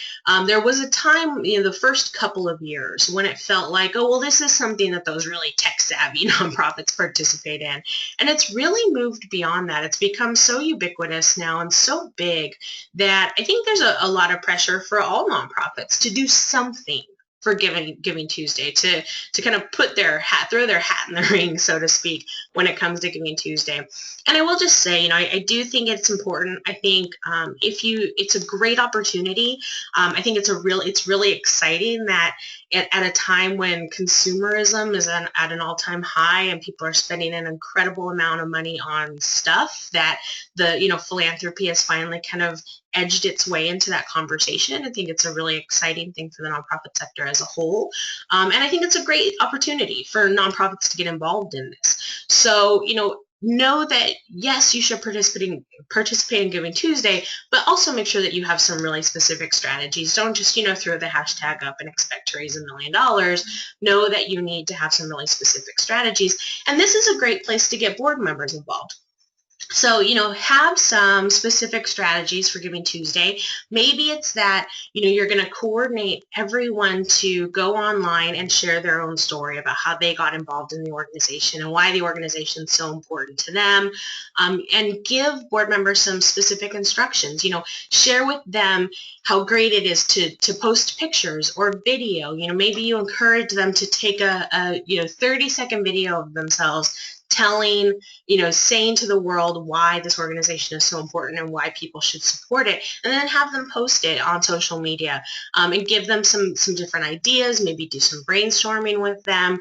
[SPEAKER 1] there was a time, the first couple of years when it felt like, oh, well, this is something that those really tech-savvy nonprofits participate in. And it's really moved beyond that. It's become so ubiquitous now and so big that I think there's a lot of pressure for all nonprofits to do something for Giving Tuesday, to kind of throw their hat in the ring, so to speak, when it comes to Giving Tuesday. And I will just say, I do think it's important. I think it's a great opportunity. I think it's really exciting that at a time when consumerism is at an all-time high and people are spending an incredible amount of money on stuff, that the philanthropy has finally kind of edged its way into that conversation. I think it's a really exciting thing for the nonprofit sector as a whole. And I think it's a great opportunity for nonprofits to get involved in this. So, know that, yes, you should participate in Giving Tuesday, but also make sure that you have some really specific strategies. Don't just, throw the hashtag up and expect to raise $1 million. Know that you need to have some really specific strategies. And this is a great place to get board members involved. So, have some specific strategies for Giving Tuesday. Maybe it's that, you're going to coordinate everyone to go online and share their own story about how they got involved in the organization and why the organization is so important to them, and give board members some specific instructions. Share with them how great it is to post pictures or video. Maybe you encourage them to take a 30-second video of themselves telling, saying to the world why this organization is so important and why people should support it, and then have them post it on social media, and give them some different ideas, maybe do some brainstorming with them,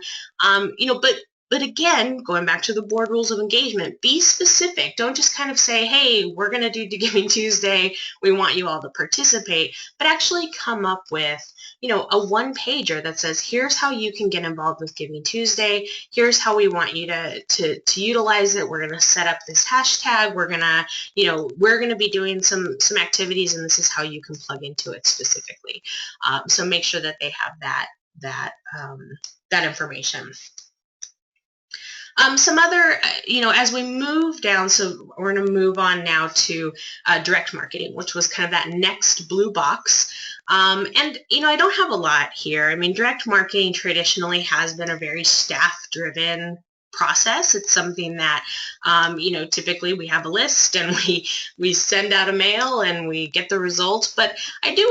[SPEAKER 1] but again, going back to the board rules of engagement, be specific. Don't just kind of say, hey, we're going to do Giving Tuesday. We want you all to participate, but actually come up with, a one-pager that says, here's how you can get involved with Giving Tuesday. Here's how we want you to utilize it. We're going to set up this hashtag. We're going to be doing some activities, and this is how you can plug into it specifically. So make sure that they have that information. Some other, as we move down, so we're going to move on now to direct marketing, which was kind of that next blue box. And, I don't have a lot here. I mean, direct marketing traditionally has been a very staff-driven process. It's something that, typically we have a list and we send out a mail and we get the results. But I did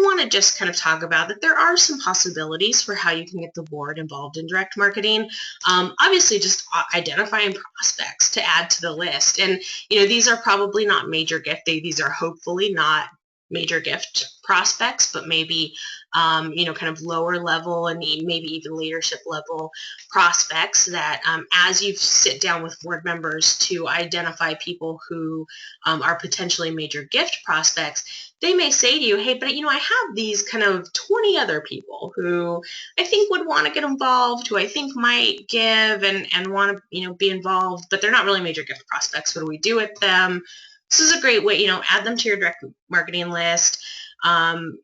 [SPEAKER 1] want to just kind of talk about that there are some possibilities for how you can get the board involved in direct marketing. Obviously, just identifying prospects to add to the list. And, these are probably not major gift. These are hopefully not major gift prospects, but maybe, kind of lower level and maybe even leadership level prospects that, as you sit down with board members to identify people who are potentially major gift prospects, they may say to you, hey, but I have these kind of 20 other people who I think would want to get involved, who I think might give and want to, be involved, but they're not really major gift prospects. What do we do with them? This is a great way, add them to your direct marketing list, and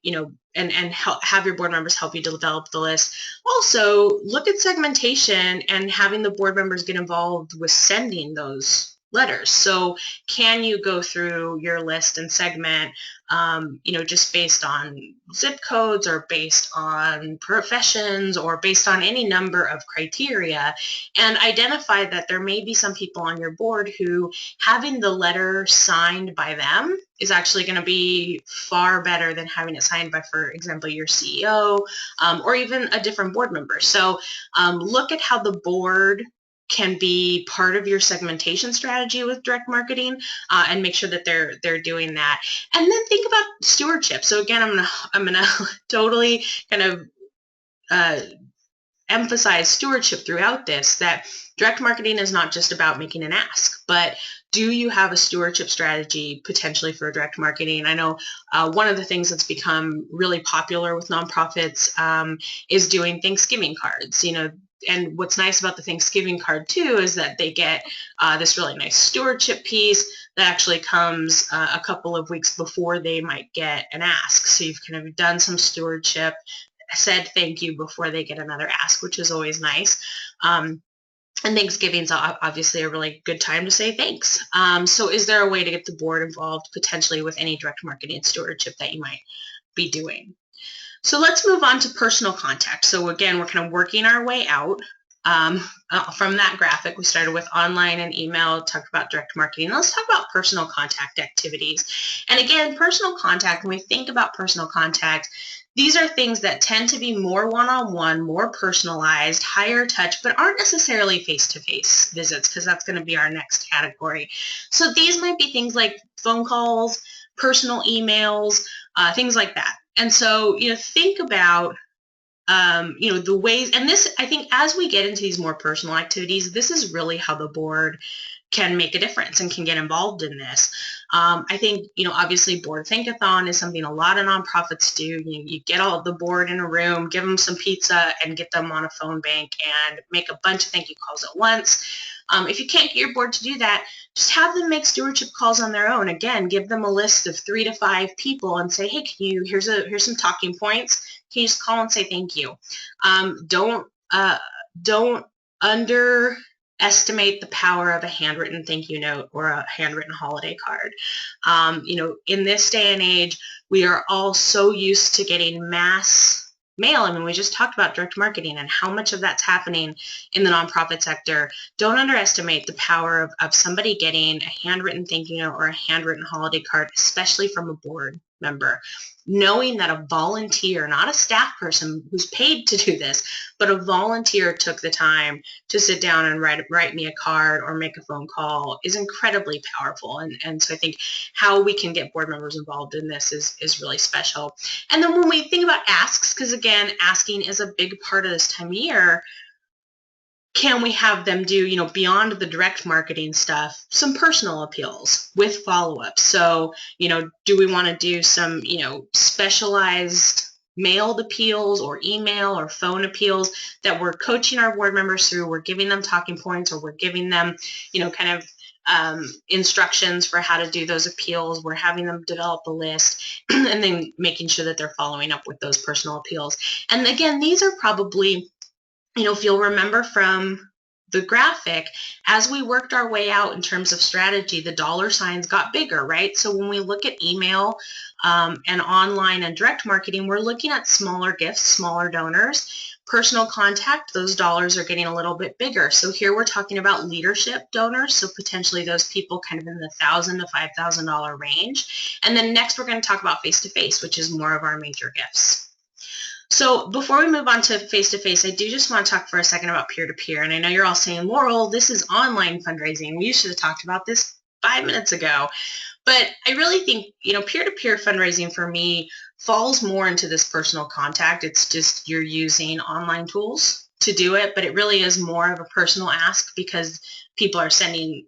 [SPEAKER 1] have your board members help you develop the list. Also, look at segmentation and having the board members get involved with sending those letters. So can you go through your list and segment, just based on zip codes or based on professions or based on any number of criteria, and identify that there may be some people on your board who having the letter signed by them is actually going to be far better than having it signed by, for example, your CEO, or even a different board member. So look at how the board can be part of your segmentation strategy with direct marketing, and make sure that they're doing that. And then think about stewardship. So again, I'm gonna totally kind of emphasize stewardship throughout this, that direct marketing is not just about making an ask, but do you have a stewardship strategy potentially for direct marketing? I know one of the things that's become really popular with nonprofits is doing Thanksgiving cards, and what's nice about the Thanksgiving card too is that they get this really nice stewardship piece that actually comes a couple of weeks before they might get an ask. So you've kind of done some stewardship, said thank you before they get another ask, which is always nice. And Thanksgiving's obviously a really good time to say thanks. So is there a way to get the board involved potentially with any direct marketing stewardship that you might be doing? So let's move on to personal contact. So again, we're kind of working our way out from that graphic. We started with online and email, talked about direct marketing. Let's talk about personal contact activities. And again, personal contact, when we think about personal contact, these are things that tend to be more one-on-one, more personalized, higher touch, but aren't necessarily face-to-face visits, because that's going to be our next category. So these might be things like phone calls, personal emails, things like that. And so, think about, the ways, and this, I think, as we get into these more personal activities, this is really how the board can make a difference and can get involved in this. I think, obviously board thankathon is something a lot of nonprofits do. You get all of the board in a room, give them some pizza, and get them on a phone bank and make a bunch of thank you calls at once. If you can't get your board to do that, just have them make stewardship calls on their own. Again, give them a list of 3 to 5 people and say, hey, here's some talking points. Can you just call and say thank you? Don't estimate the power of a handwritten thank you note or a handwritten holiday card. In this day and age, we are all so used to getting mass mail. I mean, we just talked about direct marketing and how much of that's happening in the nonprofit sector. Don't underestimate the power of somebody getting a handwritten thank you note or a handwritten holiday card, especially from a board member. Knowing that a volunteer, not a staff person who's paid to do this, but a volunteer took the time to sit down and write me a card or make a phone call is incredibly powerful. And so I think how we can get board members involved in this is really special. And then when we think about asks, because again, asking is a big part of this time of year, can we have them do, beyond the direct marketing stuff, some personal appeals with follow-up? So, do we want to do some, specialized mailed appeals or email or phone appeals that we're coaching our board members through? We're giving them talking points, or we're giving them, instructions for how to do those appeals. We're having them develop a list and then making sure that they're following up with those personal appeals. And again, these are probably, if you'll remember from the graphic, as we worked our way out in terms of strategy, the dollar signs got bigger, right? So when we look at email and online and direct marketing, we're looking at smaller gifts, smaller donors. Personal contact, those dollars are getting a little bit bigger. So here we're talking about leadership donors, so potentially those people kind of in the $1,000 to $5,000 range. And then next we're going to talk about face-to-face, which is more of our major gifts. So before we move on to face-to-face, I do just want to talk for a second about peer-to-peer. And I know you're all saying, Laurel, this is online fundraising. We should have talked about this 5 minutes ago. But I really think, peer-to-peer fundraising for me falls more into this personal contact. It's just you're using online tools to do it, but it really is more of a personal ask because people are sending,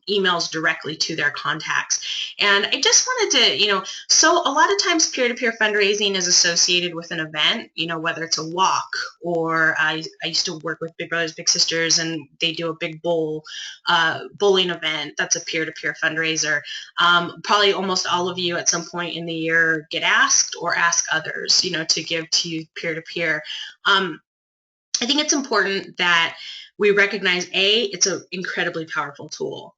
[SPEAKER 1] emails directly to their contacts. And I just wanted to, so a lot of times peer-to-peer fundraising is associated with an event, whether it's a walk or I used to work with Big Brothers Big Sisters and they do a big bowling event. That's a peer-to-peer fundraiser. Probably almost all of you at some point in the year get asked or ask others, to give to you peer-to-peer. I think it's important that we recognize, A, it's an incredibly powerful tool.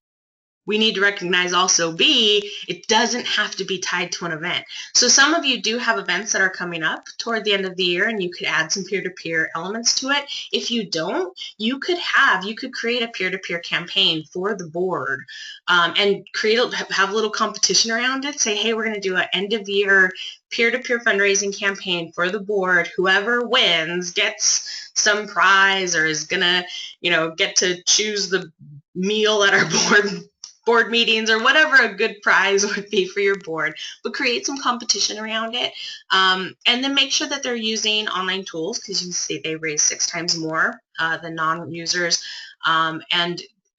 [SPEAKER 1] We need to recognize also, B, it doesn't have to be tied to an event. So some of you do have events that are coming up toward the end of the year and you could add some peer-to-peer elements to it. If you don't, you could create a peer-to-peer campaign for the board and have a little competition around it. Say, hey, we're going to do an end of year peer-to-peer fundraising campaign for the board. Whoever wins gets some prize or is going to, get to choose the meal at our board meetings or whatever a good prize would be for your board, but create some competition around it. And then make sure that they're using online tools because you see they raise 6 times more than non-users.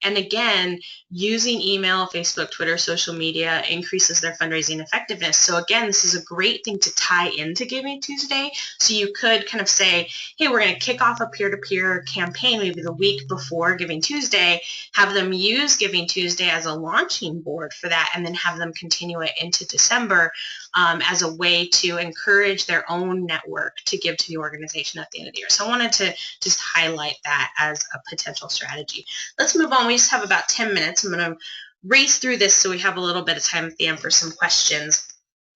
[SPEAKER 1] And again, using email, Facebook, Twitter, social media increases their fundraising effectiveness. So again, this is a great thing to tie into Giving Tuesday. So you could kind of say, hey, we're going to kick off a peer-to-peer campaign maybe the week before Giving Tuesday, have them use Giving Tuesday as a launching board for that, and then have them continue it into December as a way to encourage their own network to give to the organization at the end of the year. So I wanted to just highlight that as a potential strategy. Let's move on. We just have about 10 minutes. I'm going to race through this so we have a little bit of time at the end for some questions.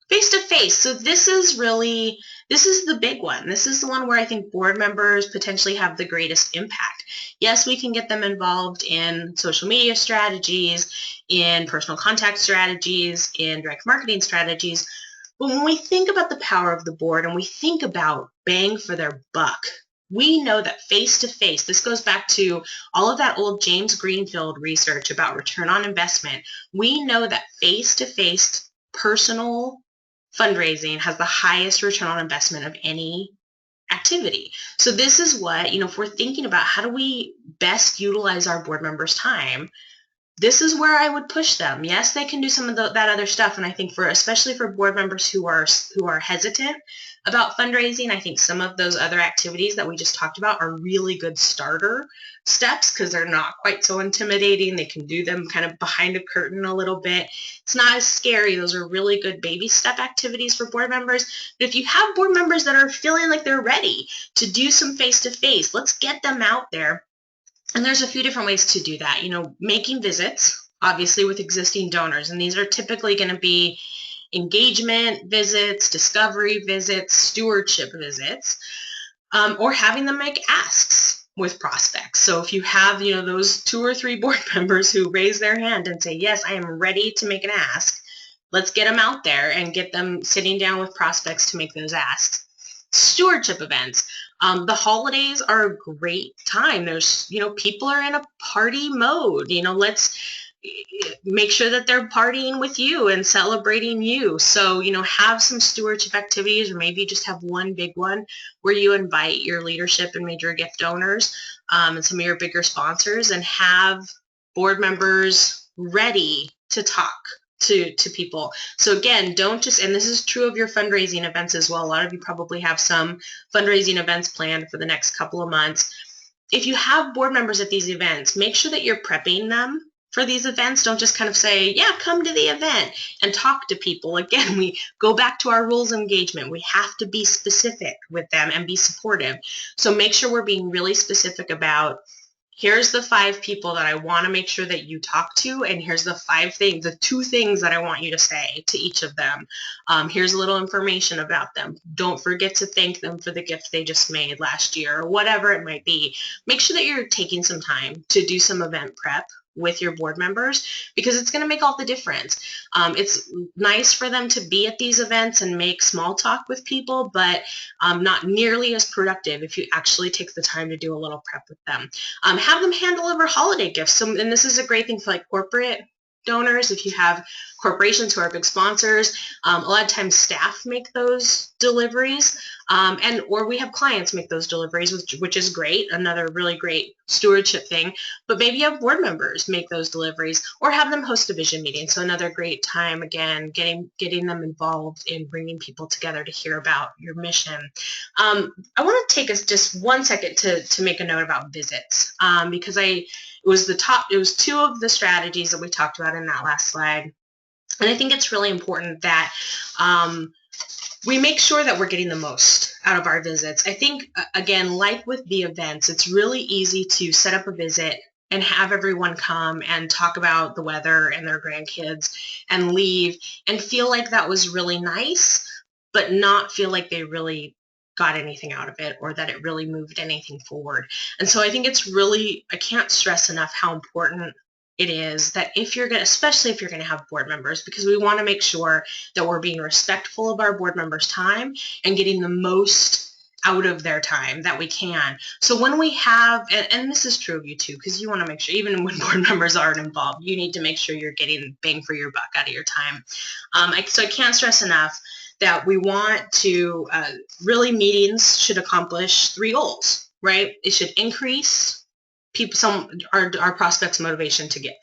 [SPEAKER 1] Face-to-face. So this is the big one. This is the one where I think board members potentially have the greatest impact. Yes, we can get them involved in social media strategies, in personal contact strategies, in direct marketing strategies. But when we think about the power of the board and we think about bang for their buck, we know that face-to-face, this goes back to all of that old James Greenfield research about return on investment. We know that face-to-face personal fundraising has the highest return on investment of any activity. So this is what, if we're thinking about how do we best utilize our board members' time, this is where I would push them. Yes, they can do some of that other stuff, and I think especially for board members who are hesitant about fundraising, I think some of those other activities that we just talked about are really good starter steps because they're not quite so intimidating. They can do them kind of behind a curtain a little bit. It's not as scary. Those are really good baby step activities for board members. But if you have board members that are feeling like they're ready to do some face-to-face, let's get them out there. And there's a few different ways to do that. Making visits, obviously with existing donors, and these are typically going to be engagement visits, discovery visits, stewardship visits, or having them make asks with prospects. So if you have, those 2 or 3 board members who raise their hand and say, yes, I am ready to make an ask, let's get them out there and get them sitting down with prospects to make those asks. Stewardship events. The holidays are a great time. There's, people are in a party mode. Let's make sure that they're partying with you and celebrating you. So, have some stewardship activities, or maybe just have one big one where you invite your leadership and major gift donors and some of your bigger sponsors, and have board members ready to talk to people. So again, don't just, and this is true of your fundraising events as well. A lot of you probably have some fundraising events planned for the next couple of months. If you have board members at these events, make sure that you're prepping them for these events. Don't just kind of say, yeah, come to the event and talk to people. Again, we go back to our rules of engagement. We have to be specific with them and be supportive. So make sure we're being really specific about, here's the 5 people that I want to make sure that you talk to, and here's the 2 things that I want you to say to each of them. Here's a little information about them. Don't forget to thank them for the gift they just made last year, or whatever it might be. Make sure that you're taking some time to do some event prep with your board members, because it's going to make all the difference. It's nice for them to be at these events and make small talk with people, but not nearly as productive if you actually take the time to do a little prep with them. Have them hand deliver holiday gifts. And this is a great thing for like corporate donors. If you have corporations who are big sponsors, a lot of times staff make those deliveries, or we have clients make those deliveries, which is great, another really great stewardship thing. But maybe you have board members make those deliveries, or have them host a vision meeting. So another great time, again, getting them involved in bringing people together to hear about your mission. I want to take us just 1 second to make a note about visits, because it was 2 of the strategies that we talked about in that last slide. And I think it's really important that we make sure that we're getting the most out of our visits. I think, again, like with the events, it's really easy to set up a visit and have everyone come and talk about the weather and their grandkids and leave and feel like that was really nice, but not feel like they really got anything out of it, or that it really moved anything forward. And so I think it's really, I can't stress enough how important it is that especially if you're going to have board members, because we want to make sure that we're being respectful of our board members' time and getting the most out of their time that we can. So when we have, and this is true of you too, because you want to make sure, even when board members aren't involved, you need to make sure you're getting bang for your buck out of your time. So I can't stress enough that we want to, really, meetings should accomplish 3 goals, right? It should increase our prospects' motivation to give.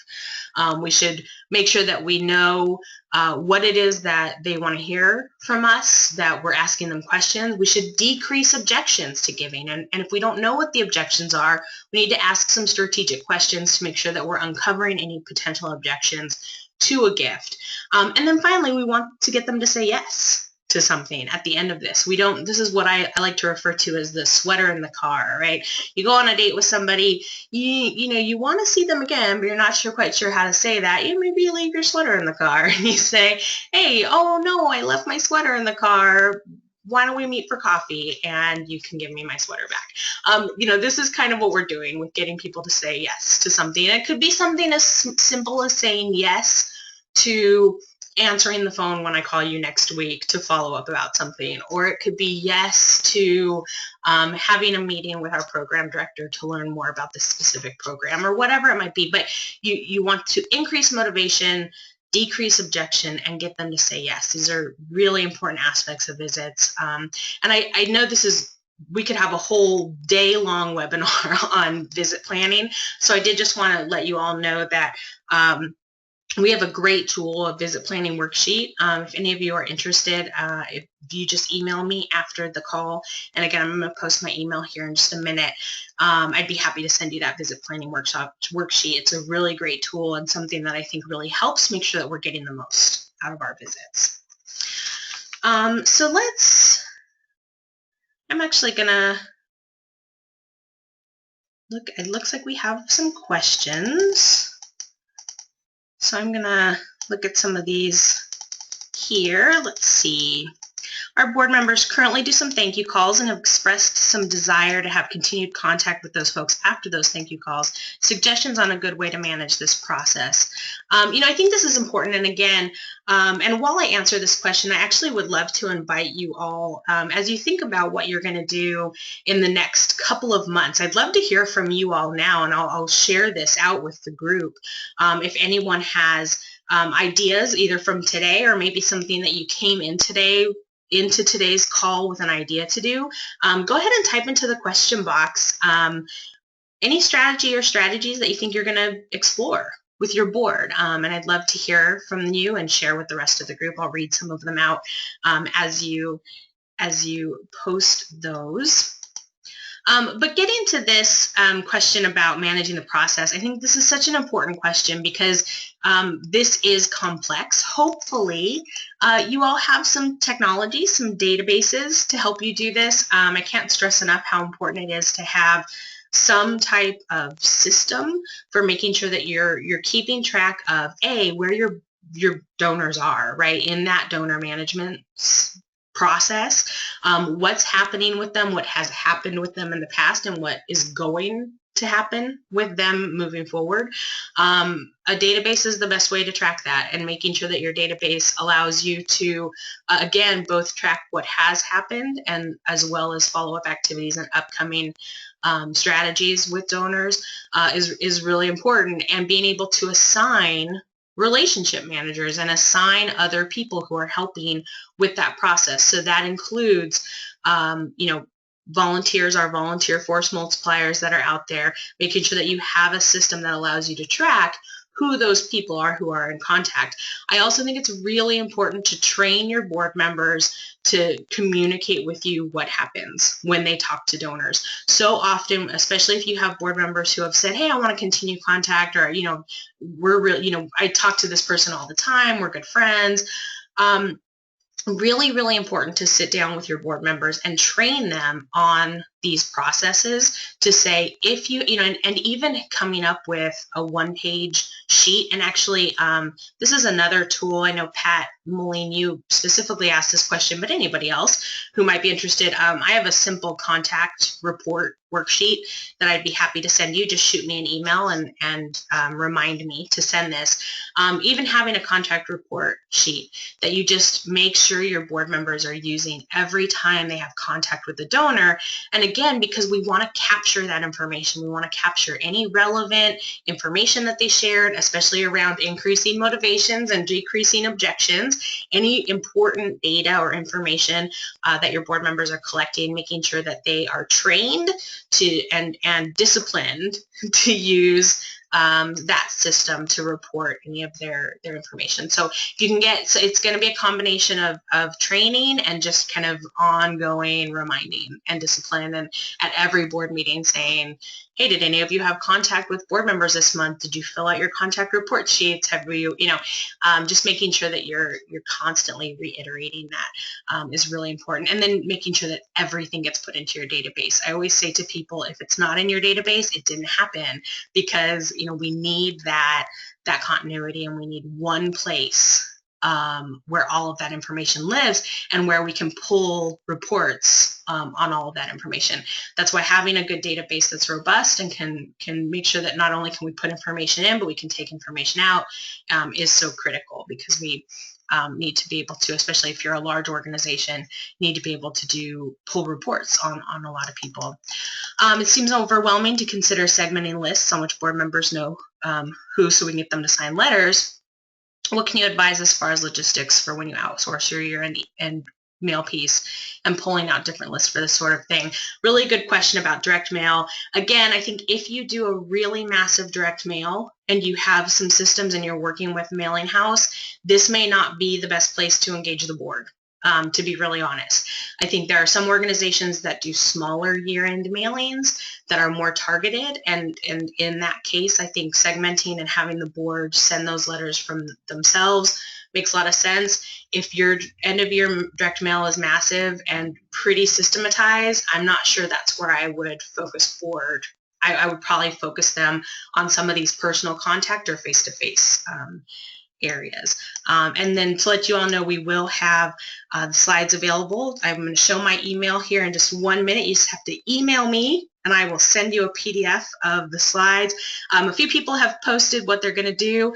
[SPEAKER 1] We should make sure that we know what it is that they want to hear from us, that we're asking them questions. We should decrease objections to giving. And if we don't know what the objections are, we need to ask some strategic questions to make sure that we're uncovering any potential objections to a gift. And then finally, we want to get them to say yes to something at the end of this. This is what I like to refer to as the sweater in the car, right? You go on a date with somebody, you want to see them again, but you're not quite sure how to say that. Maybe you leave your sweater in the car and you say, hey, oh no, I left my sweater in the car. Why don't we meet for coffee and you can give me my sweater back? This is kind of what we're doing with getting people to say yes to something. It could be something as simple as saying yes to answering the phone when I call you next week to follow up about something, or it could be yes to having a meeting with our program director to learn more about this specific program, or whatever it might be. But you want to increase motivation, decrease objection, and get them to say yes. These are really important aspects of visits. And I know we could have a whole day-long webinar on visit planning. So I did just want to let you all know that we have a great tool, a visit planning worksheet. If any of you are interested, if you just email me after the call, and again, I'm going to post my email here in just a minute, I'd be happy to send you that visit planning worksheet. It's a really great tool and something that I think really helps make sure that we're getting the most out of our visits. So I'm actually going to Look, it looks like we have some questions. So I'm gonna look at some of these here. Let's see. Our board members currently do some thank you calls and have expressed some desire to have continued contact with those folks after those thank you calls. Suggestions on a good way to manage this process. I think this is important. And again, and while I answer this question, I actually would love to invite you all, as you think about what you're going to do in the next couple of months, I'd love to hear from you all now, and I'll share this out with the group. If anyone has ideas either from today or maybe something that you came in into today's call with an idea to do, go ahead and type into the question box any strategy or strategies that you think you're going to explore with your board. And I'd love to hear from you and share with the rest of the group. I'll read some of them out as you post those. But getting to this question about managing the process, I think this is such an important question because this is complex. Hopefully, you all have some technology, some databases to help you do this. I can't stress enough how important it is to have some type of system for making sure that you're keeping track of where your donors are, right, in that donor management process, what's happening with them, what has happened with them in the past, and what is going to happen with them moving forward. A database is the best way to track that, and making sure that your database allows you to, again, both track what has happened and as well as follow-up activities and upcoming strategies with donors is really important. And being able to assign relationship managers and assign other people who are helping with that process. So that includes, volunteers, our volunteer force multipliers that are out there, making sure that you have a system that allows you to track who those people are who are in contact. I also think it's really important to train your board members to communicate with you what happens when they talk to donors. So often, especially if you have board members who have said, hey, I want to continue contact, or, we're real, I talk to this person all the time, we're good friends. Really, really important to sit down with your board members and train them on these processes to say, if you, and even coming up with a one-page sheet. And actually, this is another tool. I know, Pat Moline, you specifically asked this question, but anybody else who might be interested, I have a simple contact report worksheet that I'd be happy to send you. Just shoot me an email and remind me to send this. Even having a contact report sheet that you just make sure your board members are using every time they have contact with the donor. And again, because we want to capture that information, we want to capture any relevant information that they shared, especially around increasing motivations and decreasing objections, any important data or information that your board members are collecting, making sure that they are trained to and disciplined to use that system to report any of their information. So you can get, so it's going to be a combination of training and just kind of ongoing reminding and discipline, and at every board meeting saying, hey, did any of you have contact with board members this month? Did you fill out your contact report sheets? Have you, just making sure that you're constantly reiterating that is really important. And then making sure that everything gets put into your database. I always say to people, if it's not in your database, it didn't happen, because we need that continuity, and we need one place where all of that information lives and where we can pull reports on all of that information. That's why having a good database that's robust and can make sure that not only can we put information in, but we can take information out is so critical, because we need to be able to, especially if you're a large organization, need to be able to pull reports on a lot of people. It seems overwhelming to consider segmenting lists on which board members know who, so we can get them to sign letters. What can you advise as far as logistics for when you outsource your year-end and mail piece and pulling out different lists for this sort of thing? Really good question about direct mail. Again, I think if you do a really massive direct mail and you have some systems and you're working with mailing house, this may not be the best place to engage the board. To be really honest, I think there are some organizations that do smaller year-end mailings that are more targeted, and in that case, I think segmenting and having the board send those letters from themselves makes a lot of sense. If your end-of-year direct mail is massive and pretty systematized, I'm not sure that's where I would focus forward I would probably focus them on some of these personal contact or face-to-face areas. And then to let you all know, we will have the slides available. I'm going to show my email here in just 1 minute. You just have to email me and I will send you a PDF of the slides. A few people have posted what they're going to do.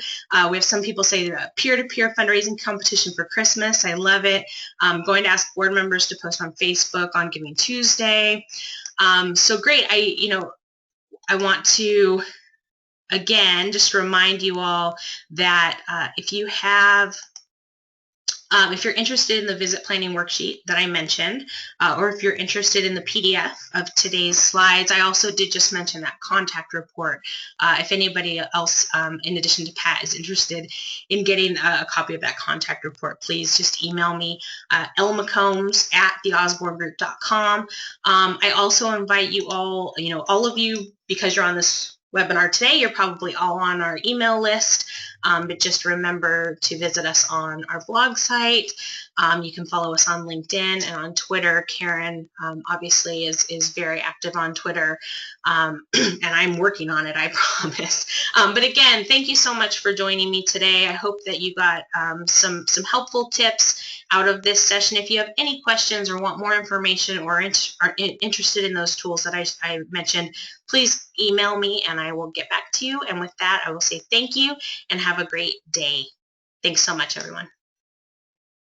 [SPEAKER 1] We have some people say peer-to-peer fundraising competition for Christmas. I love it. I'm going to ask board members to post on Facebook on Giving Tuesday. So great. I want to again just remind you all that if you're interested in the visit planning worksheet that I mentioned, or if you're interested in the PDF of today's slides, I also did just mention that contact report. If anybody else, in addition to Pat, is interested in getting a copy of that contact report, please just email me, lmccombs@theosborngroup.com. I also invite you all, all of you, because you're on this webinar today, you're probably all on our email list. But just remember to visit us on our blog site. You can follow us on LinkedIn and on Twitter. Karen obviously is very active on Twitter, and I'm working on it, I promise. But again, thank you so much for joining me today. I hope that you got some helpful tips out of this session. If you have any questions or want more information or are interested in those tools that I mentioned, please email me and I will get back to you. And with that, I will say thank you and have a great day. Thanks so much, everyone.